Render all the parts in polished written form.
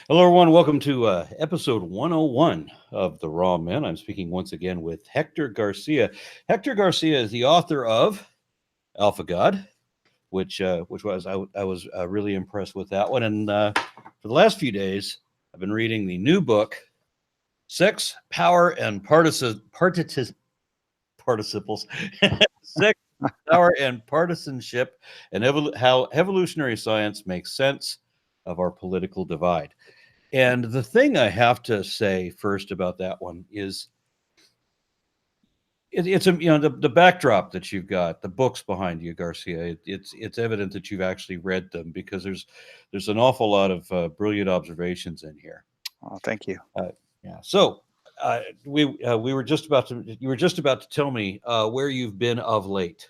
Hello, everyone. Welcome to episode 101 of The Raw Men. I'm speaking once again with Hector Garcia. Hector Garcia is the author of Alpha God, which I was really impressed with that one. And for the last few days, I've been reading the new book, Sex, Power, and Participles. Sex, Power, and Partisanship, and how evolutionary science makes sense of our political divide. And the thing I have to say first about that one is it's a the backdrop that you've got, the books behind you, Garcia. It's evident that you've actually read them because there's an awful lot of brilliant observations in here. Oh, thank you. Yeah. So we were just about to you were just about to tell me where you've been of late.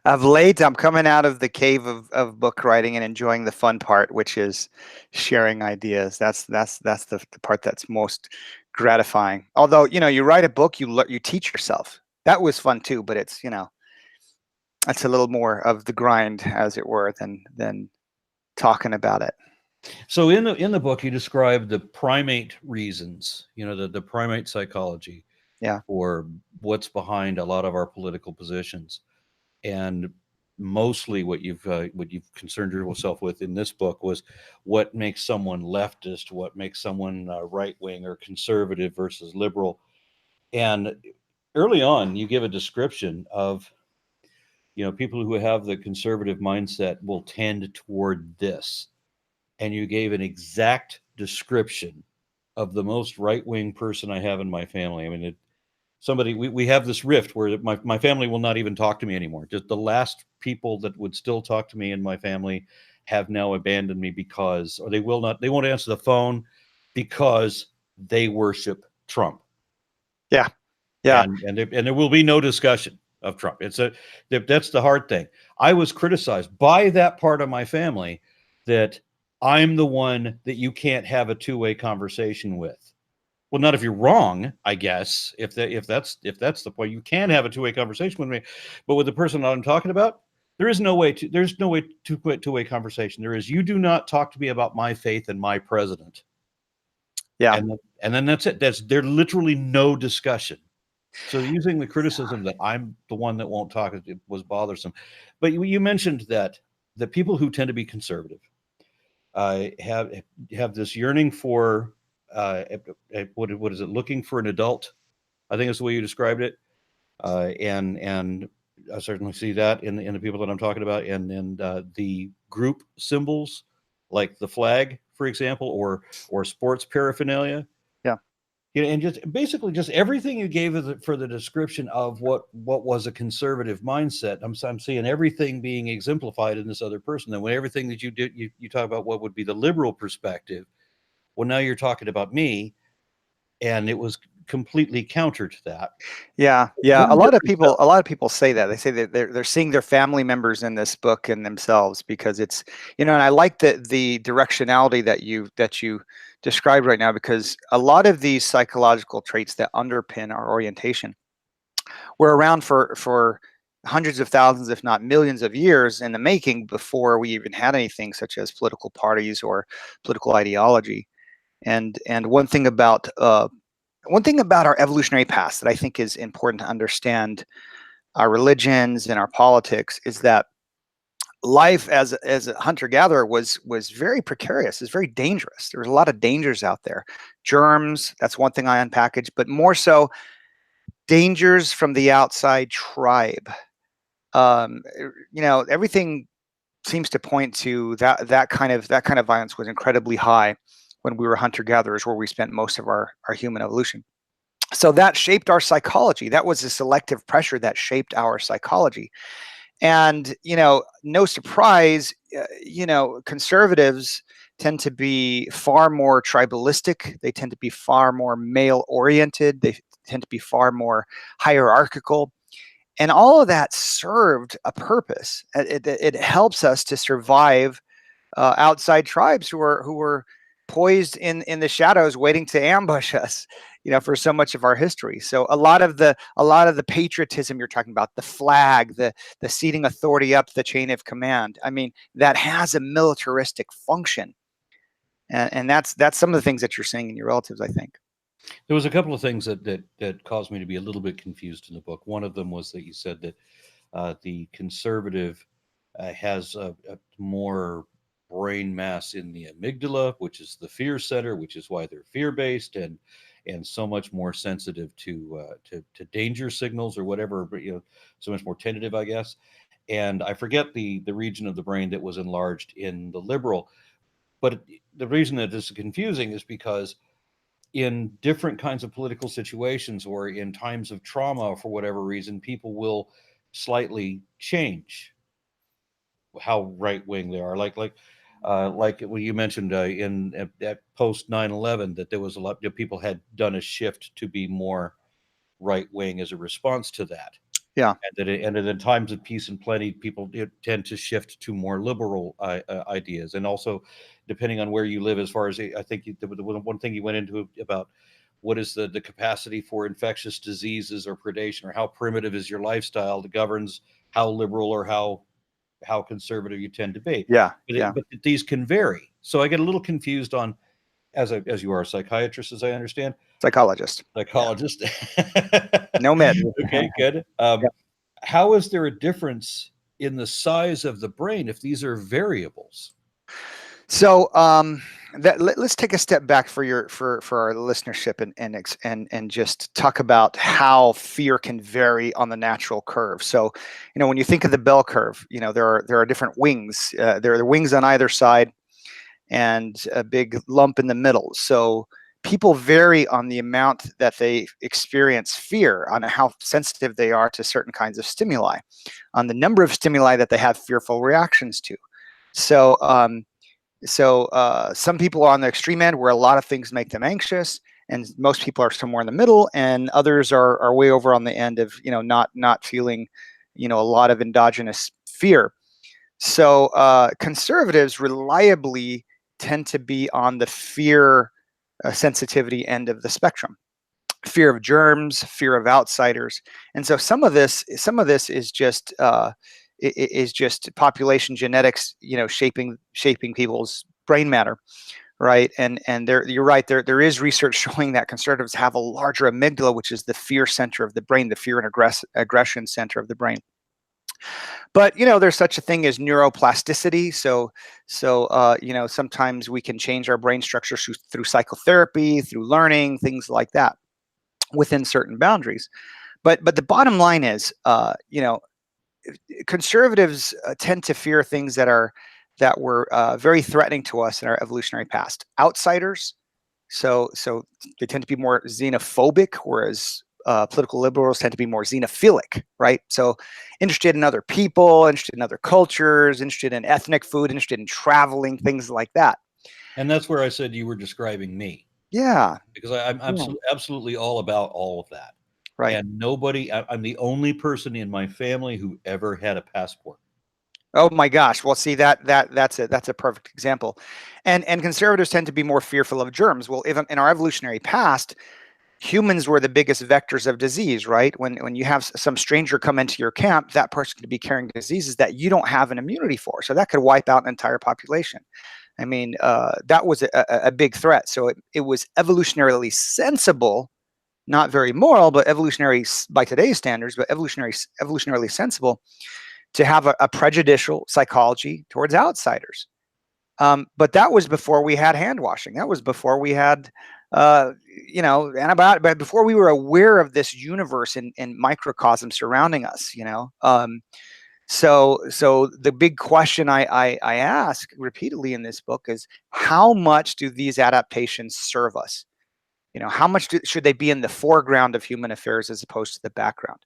Of late, I'm coming out of the cave of book writing and enjoying the fun part, which is sharing ideas. That's the part that's most gratifying. Although, you write a book, you teach yourself. That was fun too, but it's a little more of the grind, as it were, than talking about it. So in the book, you describe the primate reasons, the primate psychology Yeah. for what's behind a lot of our political positions. And mostly what you've concerned yourself with in this book was what makes someone leftist, what makes someone right wing or conservative versus liberal. And early on, you give a description of people who have the conservative mindset will tend toward this, and you gave an exact description of the most right wing person I have in my family. I mean, we have this rift where my family will not even talk to me anymore. Just the last people that would still talk to me in my family have now abandoned me because, or they won't answer the phone because they worship Trump. Yeah. Yeah. And there will be no discussion of Trump. That's the hard thing. I was criticized by that part of my family that I'm the one that you can't have a two-way conversation with. Well, not if you're wrong, I guess. If that's the point, you can have a two-way conversation with me, but with the person that I'm talking about, there's no way to quit two-way conversation. There is, you do not talk to me about my faith and my president, Yeah. and then that's it. There's literally no discussion. So using the criticism that I'm the one that won't talk, it was bothersome. But you mentioned that the people who tend to be conservative have this yearning for what is it? Looking for an adult. I think that's the way you described it, and I certainly see that in the people that I'm talking about, and the group symbols like the flag, for example, or sports paraphernalia. Yeah. And just basically just everything you gave for the description of what was a conservative mindset. I'm seeing everything being exemplified in this other person. And when everything that you did, you talk about what would be the liberal perspective. Well, now you're talking about me, and it was completely counter to that. Yeah, yeah. Very different stuff. A lot of people say that. They say that they're seeing their family members in this book and themselves because it's, and I like the directionality that you described right now, because a lot of these psychological traits that underpin our orientation were around for hundreds of thousands, if not millions of years in the making before we even had anything such as political parties or political ideology. And one thing about our evolutionary past that I think is important to understand our religions and our politics is that life as a hunter-gatherer was very precarious. It's very dangerous. There was a lot of dangers out there. Germs, that's one thing I unpackaged, but more so dangers from the outside tribe. Everything seems to point to that kind of violence was incredibly high when we were hunter-gatherers, where we spent most of our human evolution. So that shaped our psychology. That was a selective pressure that shaped our psychology. And, no surprise, conservatives tend to be far more tribalistic. They tend to be far more male-oriented. They tend to be far more hierarchical. And all of that served a purpose. It helps us to survive outside tribes who were poised in the shadows, waiting to ambush us, for so much of our history. So a lot of the patriotism you're talking about, the flag, the ceding authority up the chain of command, I mean, that has a militaristic function. And that's some of the things that you're saying in your relatives, I think. There was a couple of things that caused me to be a little bit confused in the book. One of them was that you said that the conservative has a more brain mass in the amygdala, which is the fear center, which is why they're fear based and so much more sensitive to danger signals or whatever. But so much more tentative, I guess. And I forget the region of the brain that was enlarged in the liberal. But the reason that this is confusing is because in different kinds of political situations or in times of trauma, for whatever reason, people will slightly change how right wing they are. Like when you mentioned in at post 9/11 that there was a lot people had done a shift to be more right wing as a response to that. Yeah. And in times of peace and plenty, people tend to shift to more liberal ideas. And also, depending on where you live, as far as I think the one thing you went into about what is the capacity for infectious diseases or predation, or how primitive is your lifestyle that governs how liberal or how conservative you tend to be. Yeah. But these can vary. So I get a little confused on, as you are a psychiatrist, as I understand, Psychologist. psychologist. No med. Okay, good. How is there a difference in the size of the brain if these are variables? So let's take a step back for our listenership and just talk about how fear can vary on the natural curve. So, when you think of the bell curve, there are different wings. There are the wings on either side and a big lump in the middle. So people vary on the amount that they experience fear, on how sensitive they are to certain kinds of stimuli, on the number of stimuli that they have fearful reactions to. So some people are on the extreme end where a lot of things make them anxious, and most people are somewhere in the middle, and others are way over on the end of not feeling a lot of endogenous fear. So conservatives reliably tend to be on the fear sensitivity end of the spectrum. Fear of germs, fear of outsiders, and so some of this is just population genetics, shaping people's brain matter, right? And you're right. There is research showing that conservatives have a larger amygdala, which is the fear center of the brain, the fear and aggression center of the brain. But there's such a thing as neuroplasticity. So sometimes we can change our brain structure through psychotherapy, through learning, things like that, within certain boundaries. But the bottom line is, conservatives tend to fear things that were very threatening to us in our evolutionary past. Outsiders, so they tend to be more xenophobic, whereas political liberals tend to be more xenophilic, right? So interested in other people, interested in other cultures, interested in ethnic food, interested in traveling, things like that. And that's where I said you were describing me. Yeah. Because I'm absolutely all about all of that. Right. And I'm the only person in my family who ever had a passport. Oh my gosh. Well, see, that's a perfect example. And conservatives tend to be more fearful of germs. Well, even in our evolutionary past, humans were the biggest vectors of disease, right? When you have some stranger come into your camp, that person could be carrying diseases that you don't have an immunity for. So that could wipe out an entire population. I mean, that was a big threat. So it was evolutionarily sensible, not very moral, but evolutionary by today's standards, but evolutionarily sensible to have a prejudicial psychology towards outsiders. But that was before we had hand washing. That was before we had, antibiotics. But before we were aware of this universe and microcosm surrounding us. So the big question I ask repeatedly in this book is, how much do these adaptations serve us? How much should they be in the foreground of human affairs as opposed to the background?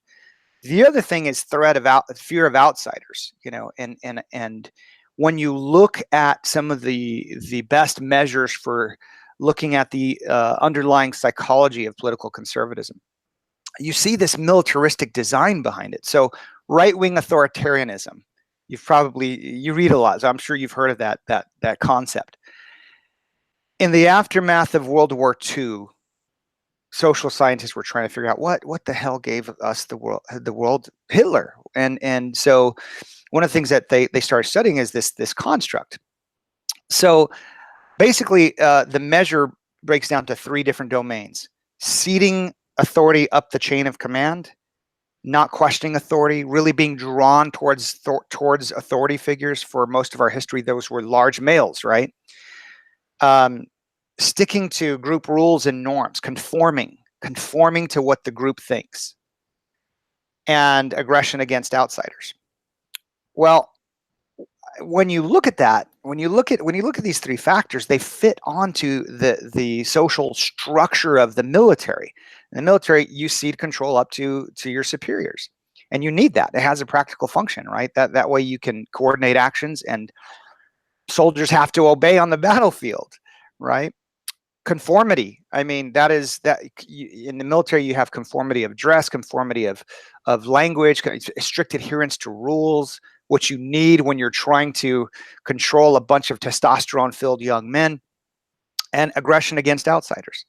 The other thing is fear of outsiders, and when you look at some of the best measures for looking at the underlying psychology of political conservatism, you see this militaristic design behind it. So right-wing authoritarianism, you read a lot, so I'm sure you've heard of that concept. In the aftermath of World War II, social scientists were trying to figure out what the hell gave us the world Hitler, and so one of the things that they started studying is this construct. So basically, the measure breaks down to 3 different domains: ceding authority up the chain of command, not questioning authority, really being drawn towards authority figures. For most of our history, those were large males, right? Sticking to group rules and norms, conforming to what the group thinks, and aggression against outsiders. Well, when you look at that, when you look at these 3 factors, they fit onto the social structure of the military. In the military, you cede control up to your superiors, and you need that. It has a practical function, right? That way you can coordinate actions, and soldiers have to obey on the battlefield, right? Conformity. I mean, that is that in the military you have conformity of dress, conformity of language, strict adherence to rules, what you need when you're trying to control a bunch of testosterone filled young men, and aggression against outsiders.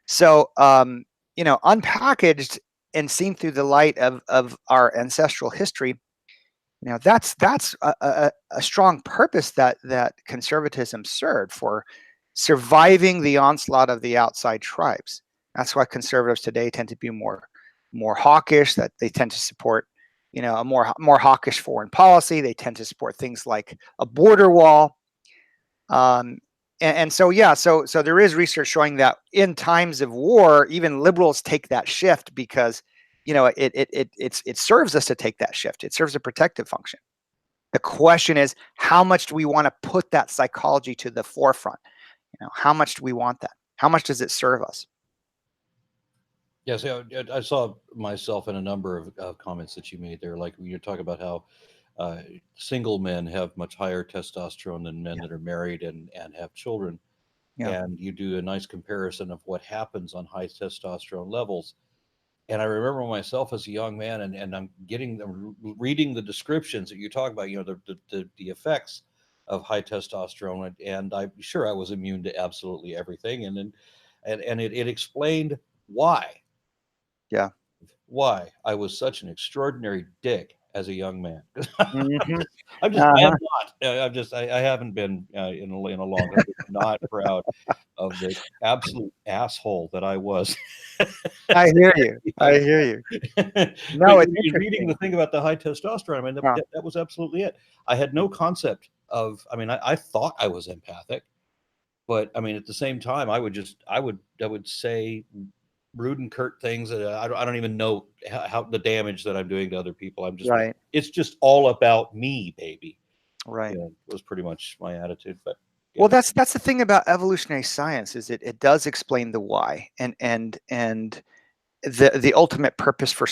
So unpackaged and seen through the light of our ancestral history, that's a strong purpose that conservatism served, for surviving the onslaught of the outside tribes. That's why conservatives today tend to be more hawkish. That they tend to support, a more hawkish foreign policy. They tend to support things like a border wall. And so there is research showing that in times of war, even liberals take that shift because it serves us to take that shift. It serves a protective function. The question is, how much do we want to put that psychology to the forefront? How much do we want that? How much does it serve us? Yes, I saw myself in a number of comments that you made there. Like when you talk about how single men have much higher testosterone than men that are married and have children. Yeah. And you do a nice comparison of what happens on high testosterone levels. And I remember myself as a young man, and I'm reading the descriptions that you talk about, the effects of high testosterone, and I'm sure I was immune to absolutely everything, and it explained why Yeah. I was such an extraordinary dick as a young man. Mm-hmm. I am Uh-huh. not. I haven't been in a long time. I'm not proud of the absolute asshole that I was. I hear you. I hear you. But No, it's you're reading the interesting. thing about the high testosterone. I mean, Huh. that was absolutely it. I had no concept of. I mean, I thought I was empathic, but I mean, at the same time, I would say rude and curt things that I don't even know how the damage that I'm doing to other people. Right. It's just all about me, baby. Right. Was pretty much my attitude. But yeah. Well, that's the thing about evolutionary science, is it does explain the why, and the ultimate purpose for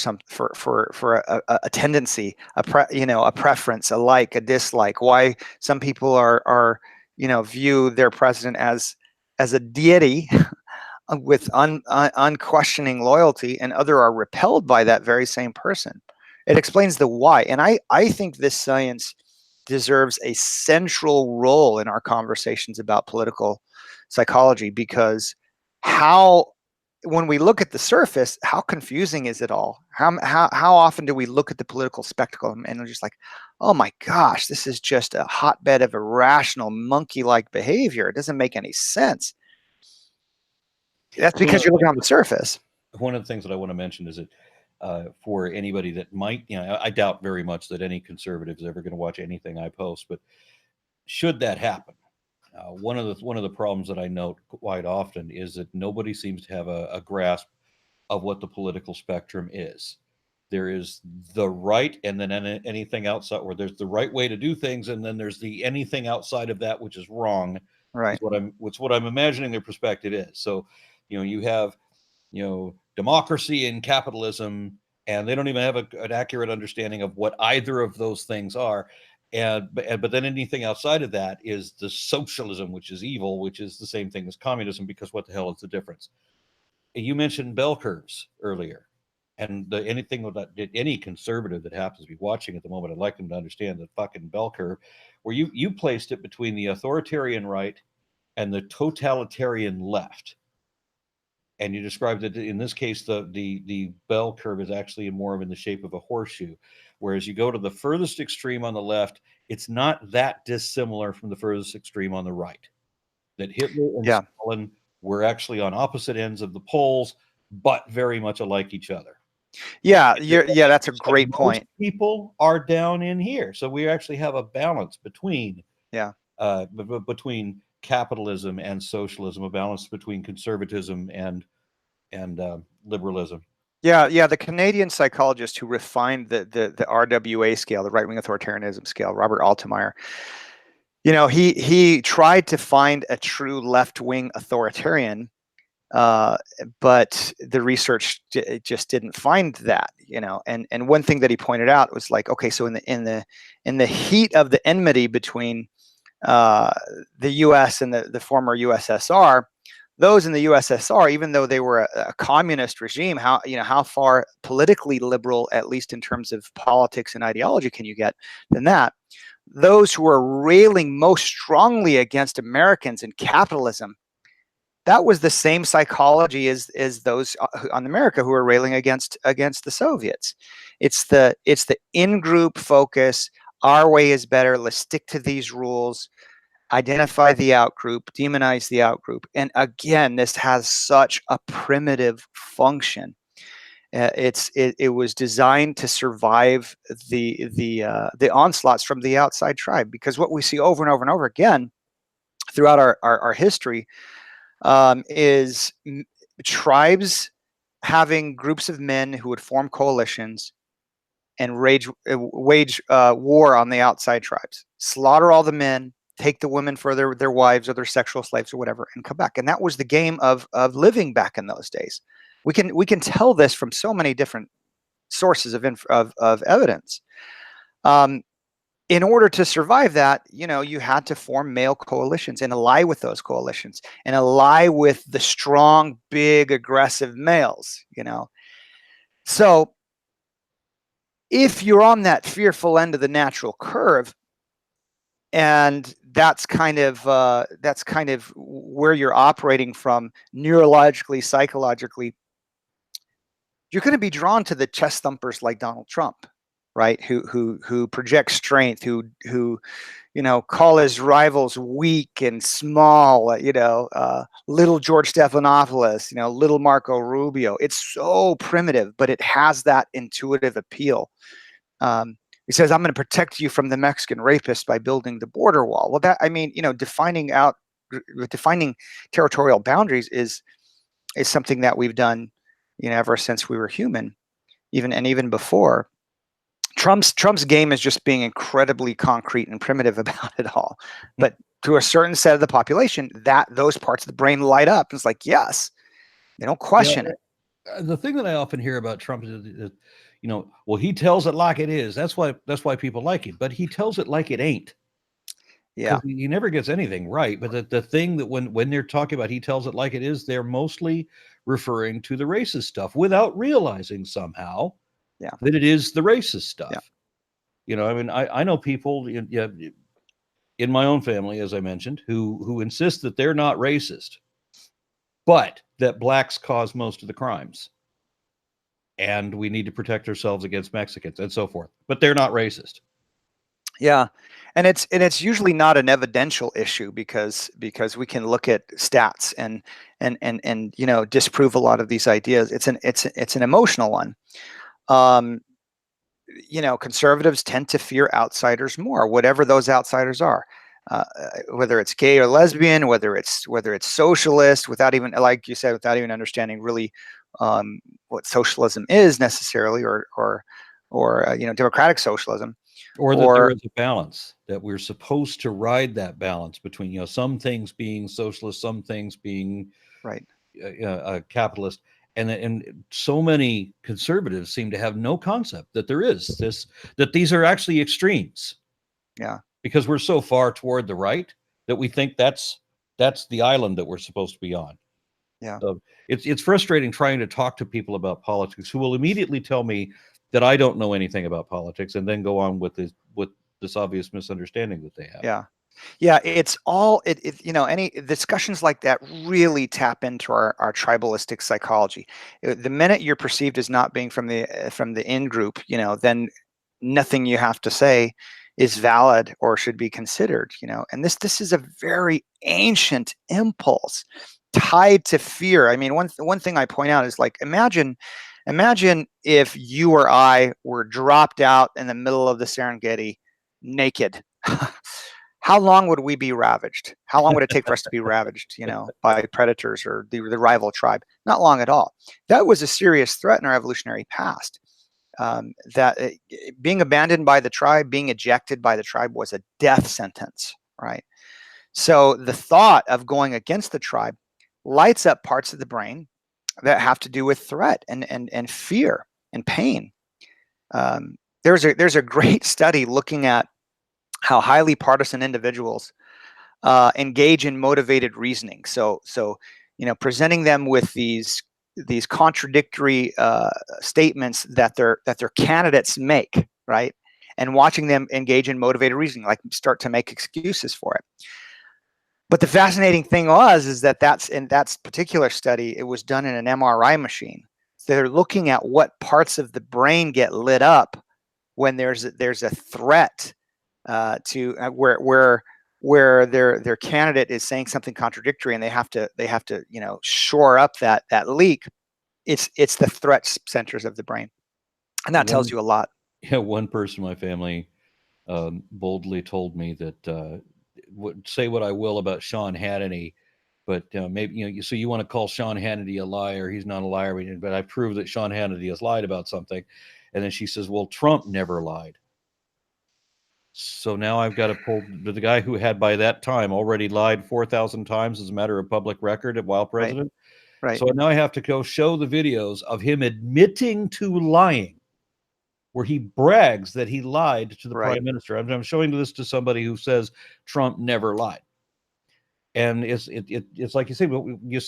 a tendency, a preference, a like, a dislike. Why some people are view their president as a deity with unquestioning loyalty, and other are repelled by that very same person. It explains the why, and I think this science deserves a central role in our conversations about political psychology, because how when we look at the surface, how confusing is it all? How often do we look at the political spectacle and we're just like, oh my gosh, this is just a hotbed of irrational monkey-like behavior. It doesn't make any sense. That's because you're looking on the surface. One of the things that I want to mention is that for anybody that might, I doubt very much that any conservative is ever going to watch anything I post, but should that happen, one of the problems that I note quite often is that nobody seems to have a grasp of what the political spectrum is. There is the right, and then anything outside, where there's the right way to do things, and then there's the anything outside of that which is wrong. Right. What I'm imagining their perspective is. So, you have democracy and capitalism, and they don't even have an accurate understanding of what either of those things are. But then anything outside of that is the socialism, which is evil, which is the same thing as communism, because what the hell is the difference? You mentioned bell curves earlier, and any conservative that happens to be watching at the moment, I'd like them to understand the fucking bell curve, where you placed it between the authoritarian right and the totalitarian left. And you described that in this case, the bell curve is actually more of in the shape of a horseshoe, whereas you go to the furthest extreme on the left, it's not that dissimilar from the furthest extreme on the right. that Hitler and Yeah. Stalin were actually on opposite ends of the poles, but very much alike each other. Yeah, that's a great point. Most people are down in here, so we actually have a balance between between capitalism and socialism, a balance between conservatism and liberalism. Yeah, the Canadian psychologist who refined the RWA scale, the right-wing authoritarianism scale, Robert Altemeyer, he tried to find a true left-wing authoritarian, but the research just didn't find that, and one thing that he pointed out was like, okay, so in the heat of the enmity between the US and the former USSR, those in the USSR, even though they were a communist regime, how far politically liberal, at least in terms of politics and ideology, can you get than that? Those who were railing most strongly against Americans and capitalism, that was the same psychology as those on America who were railing against the Soviets. It's the in-group focus. Our way is better. Let's stick to these rules. Identify the outgroup, demonize the outgroup. And again, this has such a primitive function. It was designed to survive the onslaughts from the outside tribe, because what we see over and over and over again throughout our history is tribes having groups of men who would form coalitions and wage war on the outside tribes, slaughter all the men, take the women for their wives or their sexual slaves or whatever, and come back. And that was the game of living back in those days. We can tell this from so many different sources of evidence. In order to survive that, you had to form male coalitions and ally with those coalitions and ally with the strong, big, aggressive males. So if you're on that fearful end of the natural curve, and that's kind of where you're operating from neurologically, psychologically, you're going to be drawn to the chest thumpers like Donald Trump, right? Who project strength, who call his rivals weak and small, little George Stephanopoulos, little Marco Rubio. It's so primitive, but it has that intuitive appeal. He says, I'm going to protect you from the Mexican rapist by building the border wall. Well, defining territorial boundaries is something that we've done, ever since we were human, even before. Trump's game is just being incredibly concrete and primitive about it all. But to a certain set of the population, those parts of the brain light up. It's like, yes, they don't question it. The thing that I often hear about Trump is, well, he tells it like it is. That's why people like him. But he tells it like it ain't. Yeah, he never gets anything right. But the thing that when they're talking about he tells it like it is, they're mostly referring to the racist stuff without realizing somehow that it is the racist stuff. Yeah. I know people in my own family, as I mentioned, who insist that they're not racist, but that blacks cause most of the crimes, and we need to protect ourselves against Mexicans and so forth. But they're not racist. Yeah, and it's usually not an evidential issue because we can look at stats and disprove a lot of these ideas. It's an emotional one. Conservatives tend to fear outsiders more, whatever those outsiders are. Whether it's gay or lesbian, whether it's socialist, without even, like you said, without even understanding really what socialism is necessarily, or democratic socialism, or that there is a balance, that we're supposed to ride that balance between some things being socialist, some things being right, capitalist, and so many conservatives seem to have no concept that there is this, that these are actually extremes. Yeah. Because we're so far toward the right that we think that's the island that we're supposed to be on. Yeah. So it's frustrating trying to talk to people about politics who will immediately tell me that I don't know anything about politics, and then go on with this obvious misunderstanding that they have. Yeah. It's all any discussions like that really tap into our tribalistic psychology. The minute you're perceived as not being from the in group, then nothing you have to say is valid or should be considered, and this is a very ancient impulse tied to fear. I mean, one thing I point out is, like, imagine if you or I were dropped out in the middle of the Serengeti naked. How long would we be ravaged? How long would it take for us to be ravaged, by predators or the rival tribe? Not long at all. That was a serious threat in our evolutionary past. Being abandoned by the tribe, being ejected by the tribe, was a death sentence, right? So the thought of going against the tribe lights up parts of the brain that have to do with threat and fear and pain. There's a great study looking at how highly partisan individuals engage in motivated reasoning. So presenting them with these contradictory statements that their candidates make, right? And watching them engage in motivated reasoning, like start to make excuses for it. But the fascinating thing is that in that particular study, it was done in an MRI machine. So they're looking at what parts of the brain get lit up when there's a threat to where their candidate is saying something contradictory, and they have to shore up that leak. It's the threat centers of the brain, and that tells you a lot. Yeah, one person in my family boldly told me that say what I will about Sean Hannity, but maybe so you want to call Sean Hannity a liar? He's not a liar, but I proved that Sean Hannity has lied about something. And then she says, "Well, Trump never lied." So now I've got to pull the guy who had by that time already lied 4,000 times as a matter of public record while president. Right. So now I have to go show the videos of him admitting to lying, where he brags that he lied to the prime minister. I'm showing this to somebody who says Trump never lied. And it's like you say, you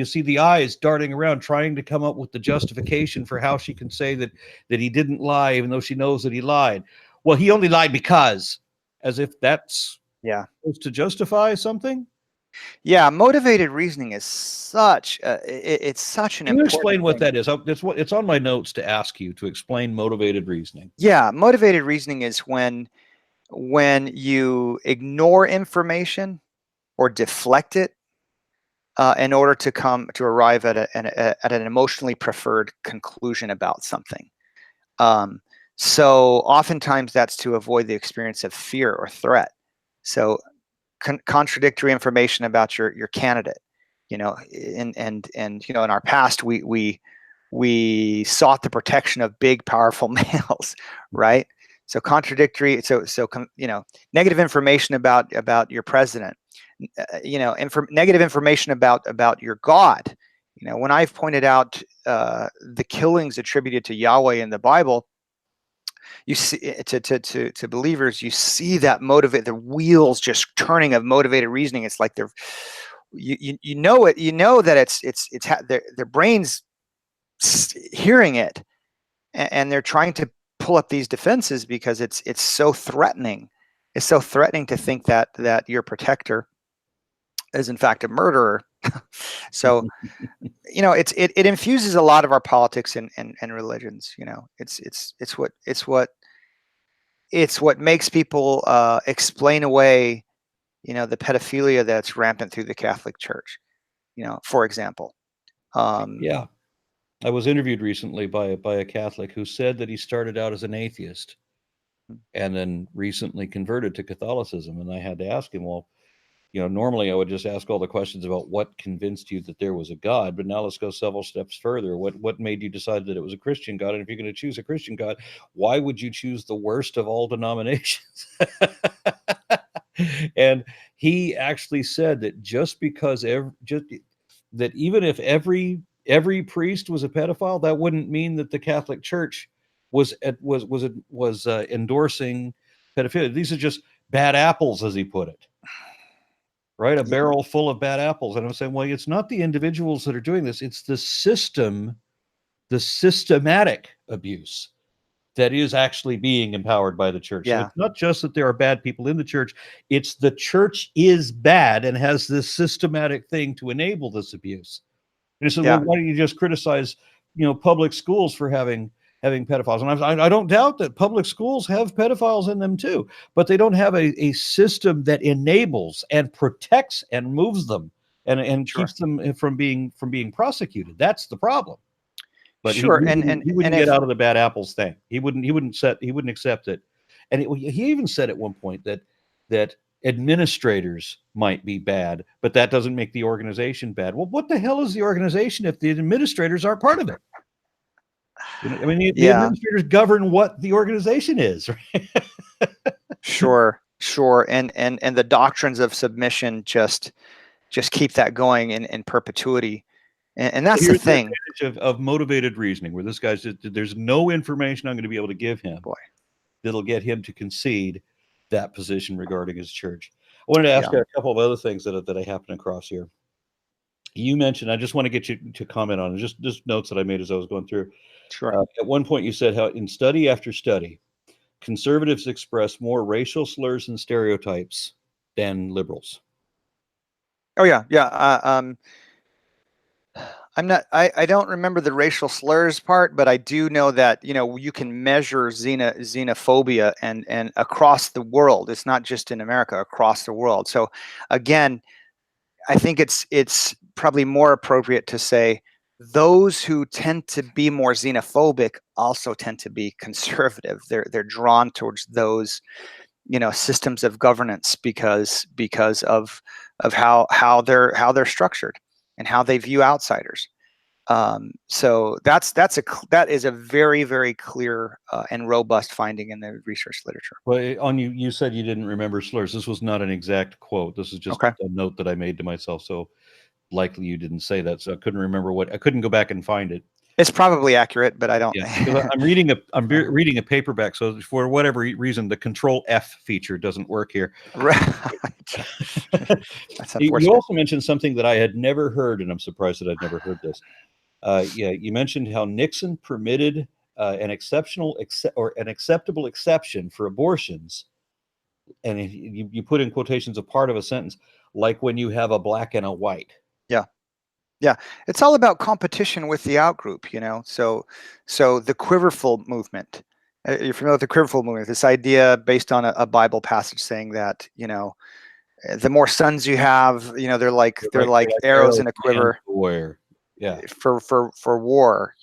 see the eyes darting around trying to come up with the justification for how she can say that he didn't lie, even though she knows that he lied. Well, he only lied because, as if that's supposed to justify something. Yeah, motivated reasoning is such it's such an Can you important explain what thing. that is? It's on my notes to ask you to explain motivated reasoning. Yeah, motivated reasoning is when you ignore information or deflect it in order to arrive at an emotionally preferred conclusion about something. So oftentimes that's to avoid the experience of fear or threat. So contradictory information about your candidate, and in our past we sought the protection of big, powerful males, right? So contradictory, negative information about your president, negative information about your God. When I've pointed out the killings attributed to Yahweh in the Bible, you see to believers, you see that the wheels just turning of motivated reasoning. It's like you know that their brains hearing it, and they're trying to pull up these defenses because it's so threatening. It's so threatening to think that your protector is in fact a murderer. So it infuses a lot of our politics and religions. It's what makes people explain away the pedophilia that's rampant through the Catholic Church, for example. Yeah. I was interviewed recently by a Catholic who said that he started out as an atheist and then recently converted to Catholicism. And I had to ask him, well, normally I would just ask all the questions about what convinced you that there was a God, but now let's go several steps further. What made you decide that it was a Christian God? And if you're going to choose a Christian God, why would you choose the worst of all denominations? And he actually said that just because that even if every priest was a pedophile, that wouldn't mean that the Catholic Church was endorsing pedophilia. These are just bad apples, as he put it. Right, a barrel full of bad apples. And I'm saying, well, it's not the individuals that are doing this; it's the system, the systematic abuse that is actually being empowered by the church. Yeah. So it's not just that there are bad people in the church; it's the church is bad and has this systematic thing to enable this abuse. And he said, well, why don't you just criticize, public schools for having having pedophiles. And I don't doubt that public schools have pedophiles in them too, but they don't have a system that enables and protects and moves them and Sure. keeps them from being prosecuted. That's the problem. But Sure. he wouldn't get if out of the bad apples thing. He wouldn't accept it. And he even said at one point that administrators might be bad, but that doesn't make the organization bad. Well, what the hell is the organization if the administrators aren't part of it? You know, I mean, the yeah, administrators govern what the organization is, right? sure, sure. And the doctrines of submission just keep that going in perpetuity. And that's the Here's the thing. advantage of motivated reasoning, where this guy's just, there's no information I'm going to be able to give him Boy, that'll get him to concede that position regarding his church. I wanted to ask yeah, you a couple of other things that I happen across here. You mentioned, I just want to get you to comment on it, just notes that I made as I was going through. sure. At one point, you said how in study after study, conservatives express more racial slurs and stereotypes than liberals. Oh yeah, yeah. I'm not. I don't remember the racial slurs part, but I do know that you can measure xenophobia and across the world. It's not just in America, across the world. So again, I think it's probably more appropriate to say those who tend to be more xenophobic also tend to be conservative. They're drawn towards those systems of governance because of how they're structured and how they view outsiders. So that is a very, very clear and robust finding in the research literature. Well, on you said you didn't remember slurs. This was not an exact quote. This is just Okay, a note that I made to myself. So likely you didn't say that. So I couldn't remember I couldn't go back and find it. it's probably accurate, but I don't. Yeah, because I'm reading a paperback. So for whatever reason, the Control F feature doesn't work here. Right. That's You unfortunate. also mentioned something that I had never heard, and I'm surprised that I'd never heard this. Yeah, you mentioned how Nixon permitted an acceptable exception for abortions, and you put in quotations a part of a sentence, like when you have a black and a white. Yeah. Yeah, it's all about competition with the outgroup, So the quiverful movement. You're familiar with the quiverful movement? This idea based on a Bible passage saying that the more sons you have, they're like arrows in a quiver Yeah, for war,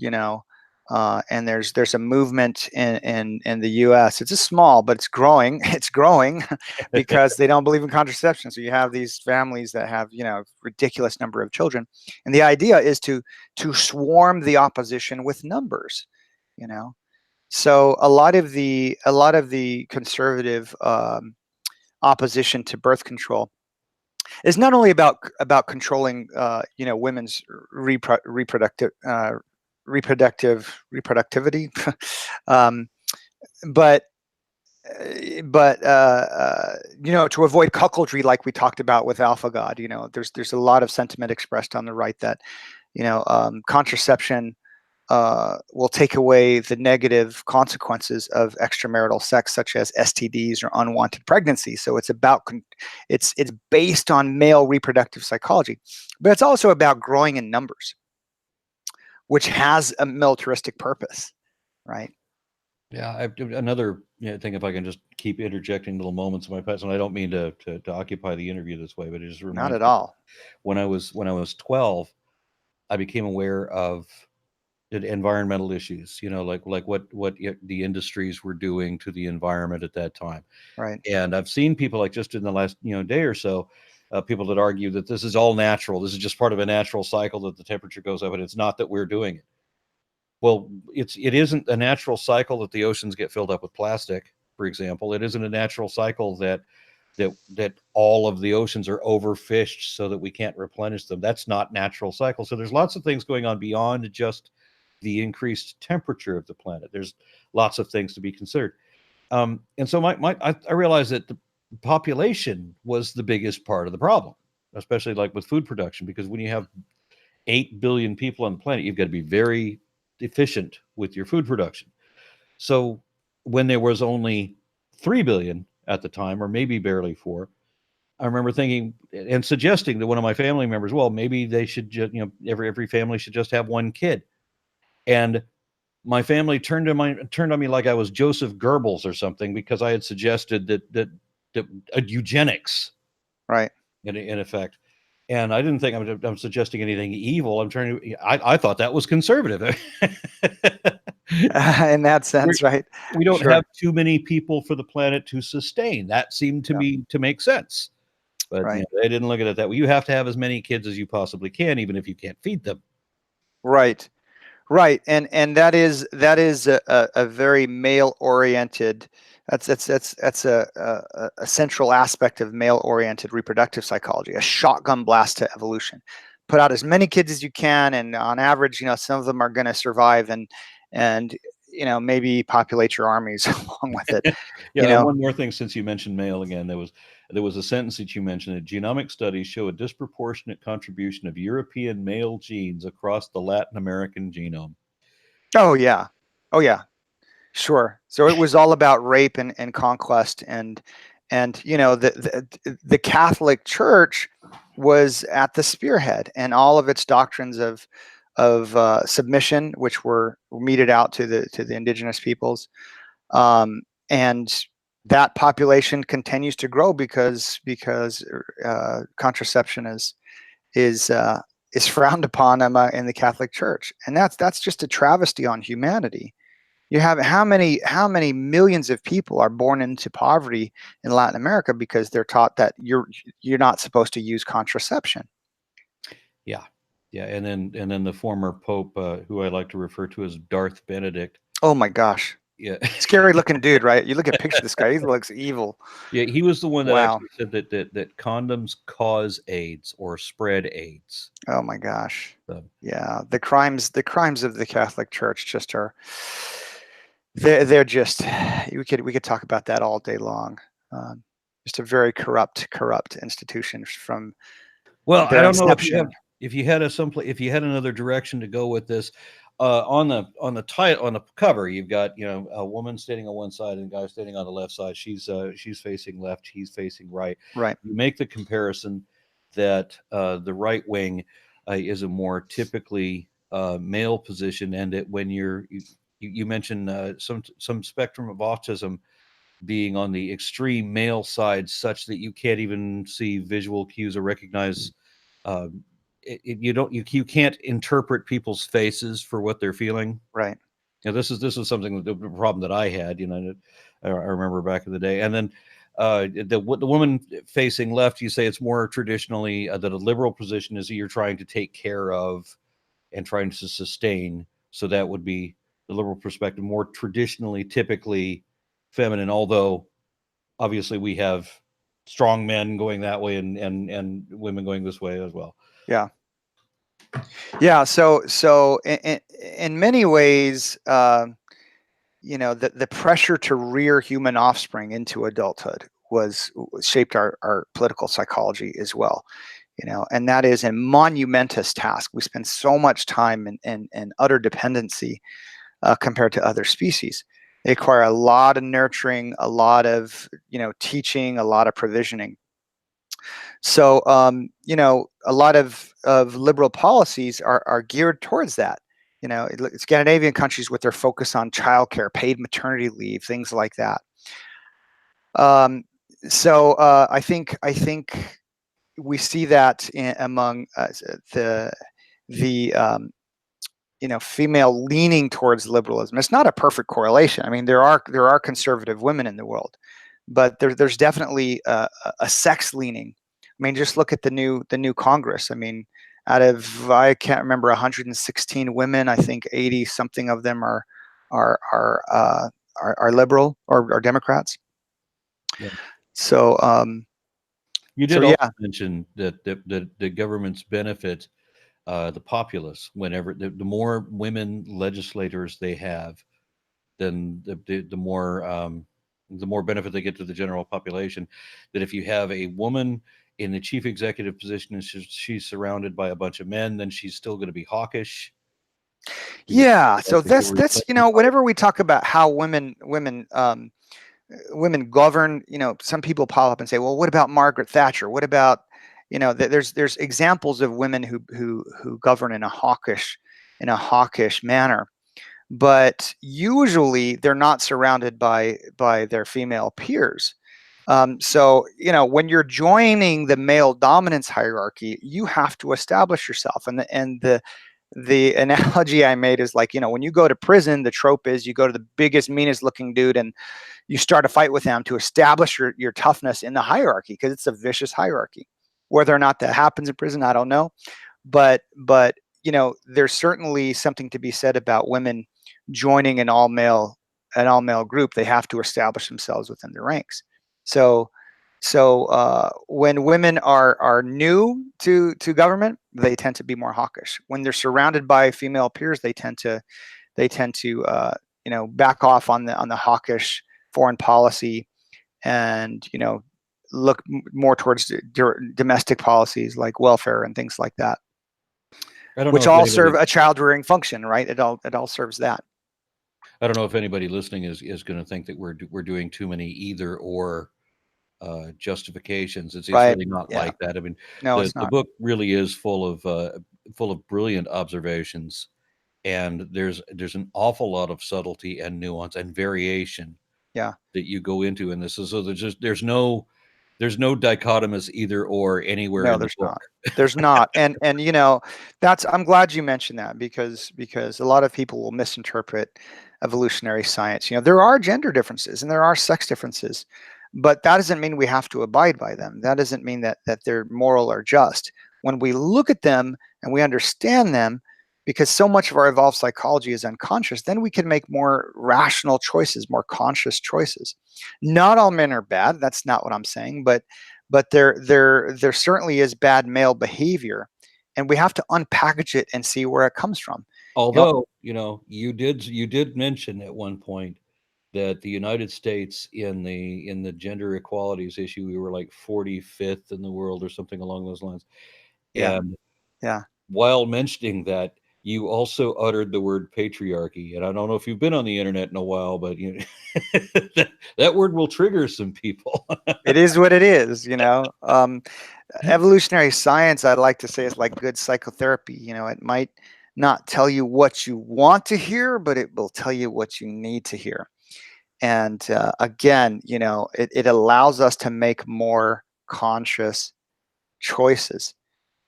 and there's a movement in the U.S. It's just small, but it's growing. It's growing because they don't believe in contraception. So you have these families that have ridiculous number of children, and the idea is to swarm the opposition with numbers. So a lot of the conservative opposition to birth control is not only about controlling women's reproductivity, um, but to avoid cuckoldry, like we talked about with Alpha God. There's a lot of sentiment expressed on the right that contraception will take away the negative consequences of extramarital sex, such as STDs or unwanted pregnancy. So it's about it's based on male reproductive psychology, but it's also about growing in numbers, which has a militaristic purpose, right? yeah. Another thing, if I can just keep interjecting little moments of my past, and I don't mean to occupy the interview this way, but it just reminds Not at me all. when I was 12, I became aware of environmental issues, like what the industries were doing to the environment at that time. Right. And I've seen people, like just in the last day or so, people that argue that this is all natural. This is just part of a natural cycle, that the temperature goes up, and it's not that we're doing it. Well, it isn't a natural cycle that the oceans get filled up with plastic, for example. It isn't a natural cycle that all of the oceans are overfished so that we can't replenish them. That's not natural cycle. So there's lots of things going on beyond just the increased temperature of the planet. There's lots of things to be considered. And so I realized that the population was the biggest part of the problem, especially like with food production, because when you have 8 billion people on the planet, you've got to be very efficient with your food production. So when there was only 3 billion at the time, or maybe barely 4, I remember thinking and suggesting to one of my family members, well, maybe they should just, every family should just have one kid. And my family turned on me like I was Joseph Goebbels or something because I had suggested that eugenics Right. in effect. And I didn't think I'm suggesting anything evil. I thought that was conservative. In that We're, sense, right? we don't have Sure. too many people for the planet to sustain. That seemed to Yeah. me to make sense. But Right. they didn't look at it that way. You have to have as many kids as you possibly can, even if you can't feed them. Right. Right. And that is a very male oriented. That's a central aspect of male oriented reproductive psychology. A shotgun blast to evolution. Put out as many kids as you can, and on average, some of them are going to survive, and maybe populate your armies along with it. You Yeah, know. one more thing since you mentioned male again, there was a sentence that you mentioned that genomic studies show a disproportionate contribution of European male genes across the Latin American genome. Oh yeah. Oh yeah. Sure. So it was all about rape and conquest, and the Catholic Church was at the spearhead, and all of its doctrines of submission, which were meted out to the indigenous peoples, and that population continues to grow because contraception is frowned upon in the Catholic Church, and that's just a travesty on humanity. You have how many millions of people are born into poverty in Latin America because they're taught that you're not supposed to use contraception. Yeah, yeah, and then the former Pope, who I like to refer to as Darth Benedict. Oh my gosh. Yeah, Scary looking dude, right? You look at picture of this guy, he looks evil. yeah, he was the one that Wow. actually said that condoms cause AIDS or spread AIDS. Oh my gosh. So, Yeah, the crimes of the Catholic Church just are they're just we could talk about that all day long. Just a very corrupt institution from well, I their don't know inception. if you had if you had another direction to go with this. On the title on the cover, you've got a woman standing on one side and a guy standing on the left side. She's facing left, he's facing right. Right. You make the comparison that the right wing is a more typically male position, and that when you mentioned some spectrum of autism being on the extreme male side, such that you can't even see visual cues or recognize. You can't interpret people's faces for what they're feeling. Right. This is something the problem that I had. I remember back in the day, and then the woman facing left, you say it's more traditionally that a liberal position is that you're trying to take care of and trying to sustain. So that would be the liberal perspective, more traditionally, typically feminine. Although obviously we have strong men going that way and women going this way as well. Yeah. Yeah. So in many ways, the pressure to rear human offspring into adulthood was shaped our political psychology as well. And that is a monumentous task. We spend so much time in utter dependency compared to other species. They require a lot of nurturing, a lot of teaching, a lot of provisioning. So a lot of liberal policies are geared towards that. Scandinavian countries with their focus on childcare, paid maternity leave, things like that. So I think we see that among the female leaning towards liberalism. It's not a perfect correlation. I mean, there are conservative women in the world, but there's definitely a sex leaning. I mean, just look at the new Congress. I mean, out of I can't remember 116 women, I think 80 something of them are liberal or are Democrats. Yeah. So You so did also yeah, mention that the governments benefit the populace whenever the more women legislators they have, then the more benefit they get to the general population. That if you have a woman in the chief executive position and she's surrounded by a bunch of men, then she's still going to be hawkish. Because yeah. So she'll that's reclaim power. whenever we talk about how women govern, some people pop up and say, well, what about Margaret Thatcher? What about, there's examples of women who govern in a hawkish manner. but usually they're not surrounded by their female peers. So, when you're joining the male dominance hierarchy, you have to establish yourself. And the analogy I made is like, when you go to prison, the trope is you go to the biggest, meanest looking dude and you start a fight with them to establish your toughness in the hierarchy, because it's a vicious hierarchy. Whether or not that happens in prison, I don't know. But there's certainly something to be said about women joining an all male group. They have to establish themselves within the ranks. So when women are new to government, they tend to be more hawkish. When they're surrounded by female peers, they tend to back off on the hawkish foreign policy, and look more towards domestic policies like welfare and things like that, I don't know which if all serve anybody, a child rearing function, right? It all serves that. I don't know if anybody listening is going to think that we're doing too many either or justifications. It's Right. really not Yeah. like that. I mean, No, the it's the not. book really is full of brilliant observations, and there's an awful lot of subtlety and nuance and variation Yeah. that you go into in this. So there's no dichotomous either or anywhere No, in the there's book. not. There's not. And that's, I'm glad you mentioned that, because a lot of people will misinterpret evolutionary science. There are gender differences and there are sex differences, but that doesn't mean we have to abide by them. That doesn't mean that they're moral or just. When we look at them and we understand them, because so much of our evolved psychology is unconscious, then we can make more rational choices, more conscious choices. Not all men are bad. That's not what I'm saying, but there certainly is bad male behavior, and we have to unpackage it and see where it comes from. You know, Although, you did mention at one point that the United States in the gender equalities issue, we were like 45th in the world or something along those lines. yeah, And yeah. while mentioning that, you also uttered the word patriarchy. And I don't know if you've been on the internet in a while, but that word will trigger some people. It is what it is. Evolutionary science, I'd like to say, is like good psychotherapy. It might not tell you what you want to hear, but it will tell you what you need to hear. And again, it allows us to make more conscious choices.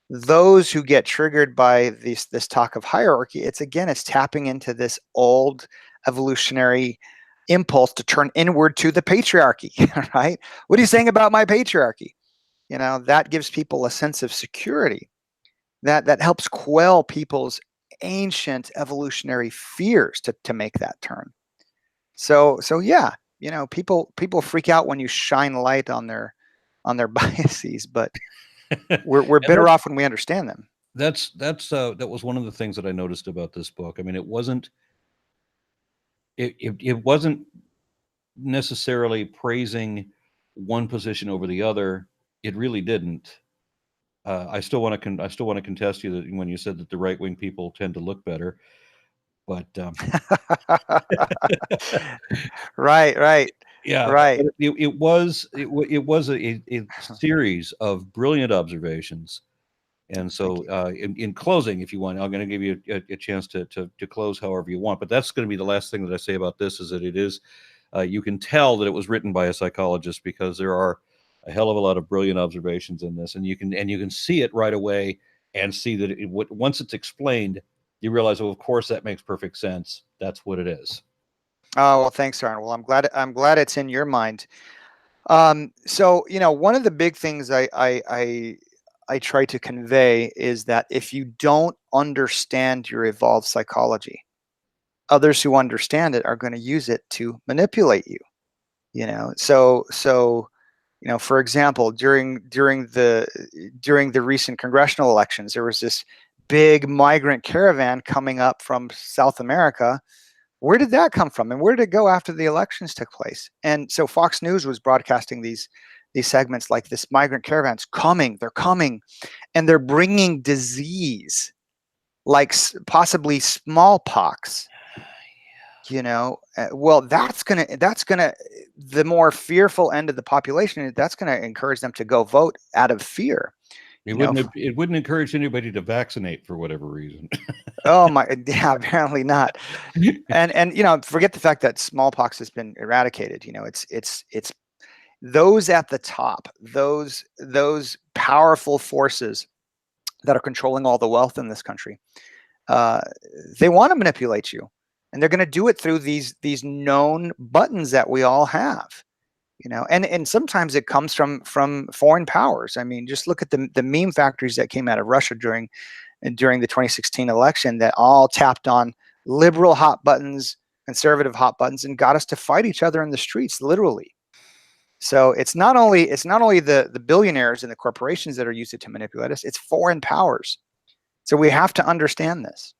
Those who get triggered by this talk of hierarchy, it's tapping into this old evolutionary impulse to turn inward to the patriarchy. Right? What are you saying about my patriarchy? That gives people a sense of security, that helps quell people's ancient evolutionary fears to make that turn. So yeah, people freak out when you shine light on their biases, but we're And better off when we understand them. that was one of the things that I noticed about this book. I mean, it wasn't necessarily praising one position over the other. It really didn't. I still want to contest you that when you said that the right wing people tend to look better, but Right, right, yeah, right. but it was a series of brilliant observations. And Thank so, you. in closing, if you want, I'm going to give you a chance to close however you want. But that's going to be the last thing that I say about this, is that it is, you can tell that it was written by a psychologist, because there are a hell of a lot of brilliant observations in this, and you can see it right away, and see that once it's explained, you realize, well, of course, that makes perfect sense. That's what it is. Oh, well, thanks, Aaron. Well, I'm glad it's in your mind. So one of the big things I try to convey is that if you don't understand your evolved psychology, others who understand it are going to use it to manipulate you. For example, during the recent congressional elections, there was this big migrant caravan coming up from South America. Where did that come from, and where did it go after the elections took place? And so Fox News was broadcasting these segments like, this migrant caravan's coming, they're coming, and they're bringing disease like possibly smallpox. Well, that's gonna the more fearful end of the population, that's gonna encourage them to go vote out of fear. It wouldn't encourage anybody to vaccinate for whatever reason. Oh my, yeah, apparently not. And forget the fact that smallpox has been eradicated. It's those at the top, those powerful forces that are controlling all the wealth in this country. They want to manipulate you, and they're going to do it through these known buttons that we all have. And sometimes it comes from foreign powers. I mean, just look at the meme factories that came out of Russia during the 2016 election that all tapped on liberal hot buttons, conservative hot buttons, and got us to fight each other in the streets, literally. So it's not only the billionaires and the corporations that are used to manipulate us, it's foreign powers. So we have to understand this.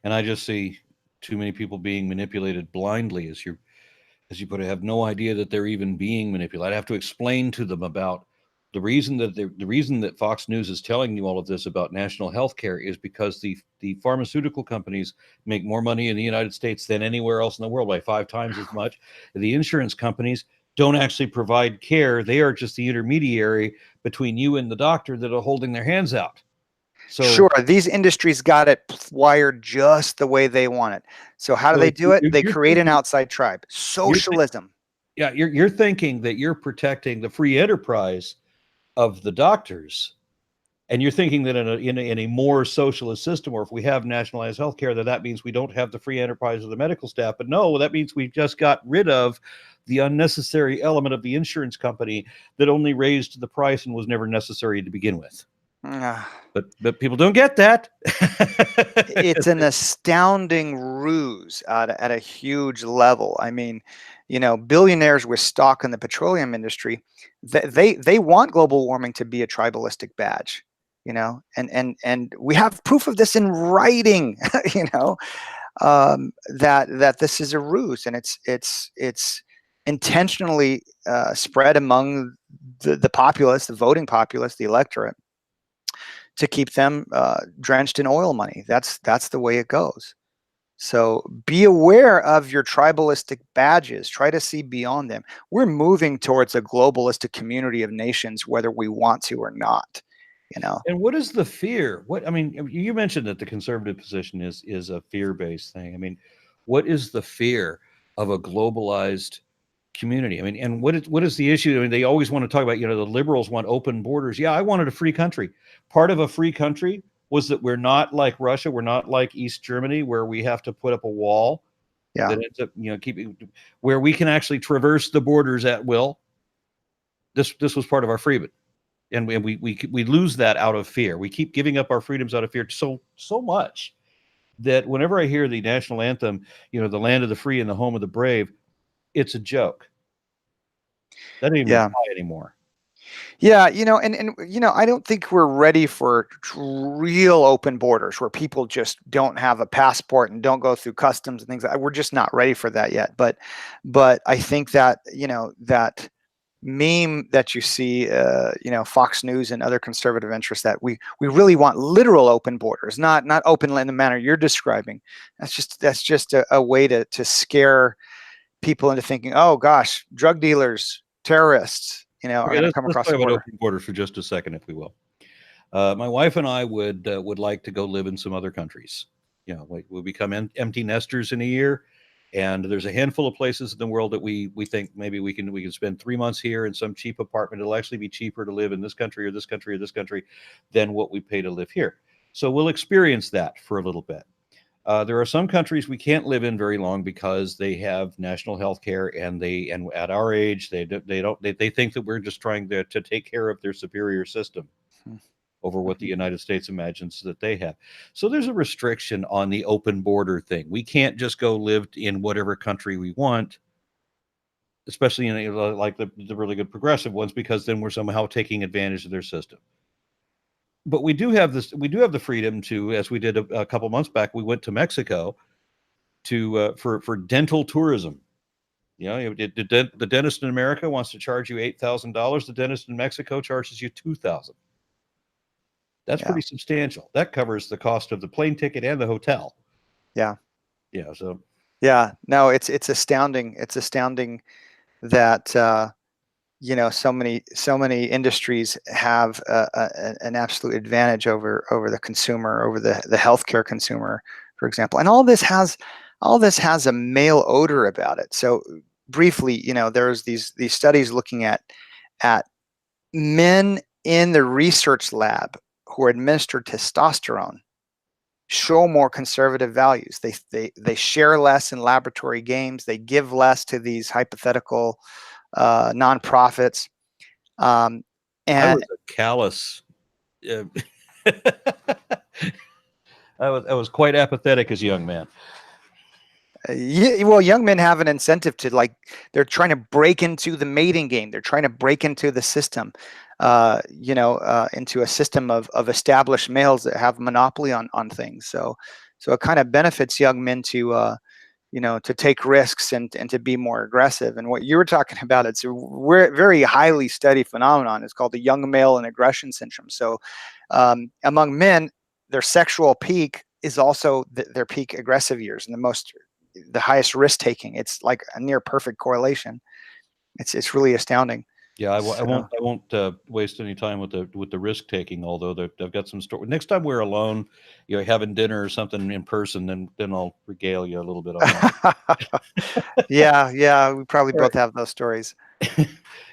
And I just see too many people being manipulated blindly, as you put it, have no idea that they're even being manipulated. I have to explain to them about the reason that Fox News is telling you all of this about national health care is because the pharmaceutical companies make more money in the United States than anywhere else in the world, by 5 times as much. The insurance companies don't actually provide care. They are just the intermediary between you and the doctor that are holding their hands out. So sure, these industries got it wired just the way they want it. So how do they do it? They create an outside tribe. Socialism. You're thinking that you're protecting the free enterprise of the doctors, and you're thinking that in a more socialist system, or if we have nationalized healthcare, that means we don't have the free enterprise of the medical staff. But no, that means we've just got rid of the unnecessary element of the insurance company that only raised the price and was never necessary to begin with. But people don't get that. It's an astounding ruse at a huge level. I mean, billionaires with stock in the petroleum industry, they want global warming to be a tribalistic badge, and we have proof of this in writing, that this is a ruse, and it's intentionally spread among the populace, the voting populace, the electorate, to keep them drenched in oil money. That's the way it goes. So be aware of your tribalistic badges. Try to see beyond them. We're moving towards a globalistic community of nations, whether we want to or not. And what is the fear? You mentioned that the conservative position is a fear-based thing. I mean, what is the fear of a globalized community? I mean, and what is the issue? I mean, they always want to talk about, the liberals want open borders. Yeah, I wanted a free country. Part of a free country was that we're not like Russia, we're not like East Germany, where we have to put up a wall. Yeah. That ends up, where we can actually traverse the borders at will. This was part of our freedom, and we lose that out of fear. We keep giving up our freedoms out of fear so much that whenever I hear the national anthem, the land of the free and the home of the brave, it's a joke. That doesn't even apply anymore. Yeah, and I don't think we're ready for real open borders where people just don't have a passport and don't go through customs and things like that. We're just not ready for that yet. But I think that that meme that you see, Fox News and other conservative interests, that we really want literal open borders, not open in the manner you're describing. That's just a way to scare people into thinking, oh gosh, drug dealers, terrorists, are going to come across the border. Let's talk about open borders for just a second, if we will. My wife and I would like to go live in some other countries. We'll become empty nesters in a year, and there's a handful of places in the world that we think maybe we can spend 3 months here in some cheap apartment. It'll actually be cheaper to live in this country or this country or this country than what we pay to live here. So we'll experience that for a little bit. There are some countries we can't live in very long because they have national health care, and at our age they think that we're just trying to take care of their superior system over what the United States imagines that they have. So there's a restriction on the open border thing. We can't just go live in whatever country we want, especially like the really good progressive ones, because then we're somehow taking advantage of their system. But we do have the freedom to, as we did a couple months back, we went to Mexico for dental tourism. The dentist in America wants to charge you $8,000. The dentist in Mexico charges you $2,000. That's pretty substantial. That covers the cost of the plane ticket and the hotel. Yeah. Yeah. So. Yeah. No, it's astounding. It's astounding that so many industries have an absolute advantage over the consumer, over the healthcare consumer, for example. And all this has a male odor about it. So briefly, there's these studies looking at men in the research lab who are administered testosterone show more conservative values. They share less in laboratory games. They give less to these hypothetical nonprofits. I And was a callous. Uh, I was quite apathetic as a young man. well, young men have an incentive to, like, they're trying to break into the mating game. They're trying to break into the system, into a system of established males that have monopoly on things. So it kind of benefits young men to to take risks and to be more aggressive. And what you were talking about, it's a very highly studied phenomenon. It's called the young male and aggression syndrome. So among men, their sexual peak is also their peak aggressive years, and the highest risk taking. It's like a near perfect correlation. It's really astounding. Yeah, I So, won't waste any time with the risk taking. Although I've got some story. Next time we're alone, having dinner or something in person, then I'll regale you a little bit on that. yeah, we probably All right. both have those stories.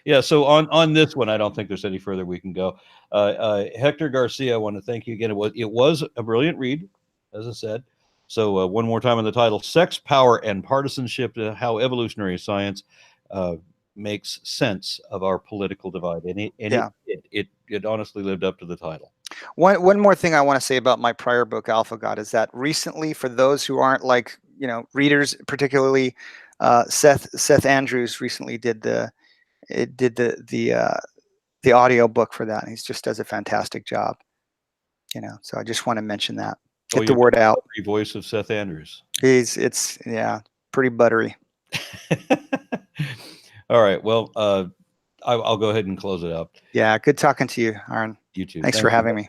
Yeah. So on this one, I don't think there's any further we can go. Hector Garcia, I want to thank you again. It was a brilliant read, as I said. So one more time on the title: Sex, Power, and Partisanship: How Evolutionary Science makes sense of our political divide. And it honestly lived up to the title. One more thing I want to say about my prior book, Alpha God, is that recently, for those who aren't like readers, particularly Seth Andrews recently did the audio book for that, and he just does a fantastic job. So I just want to mention that. Get the word out. The voice of Seth Andrews. It's pretty buttery. All right. Well, I'll go ahead and close it out. Yeah, good talking to you, Aaron. You too. Thanks for having me.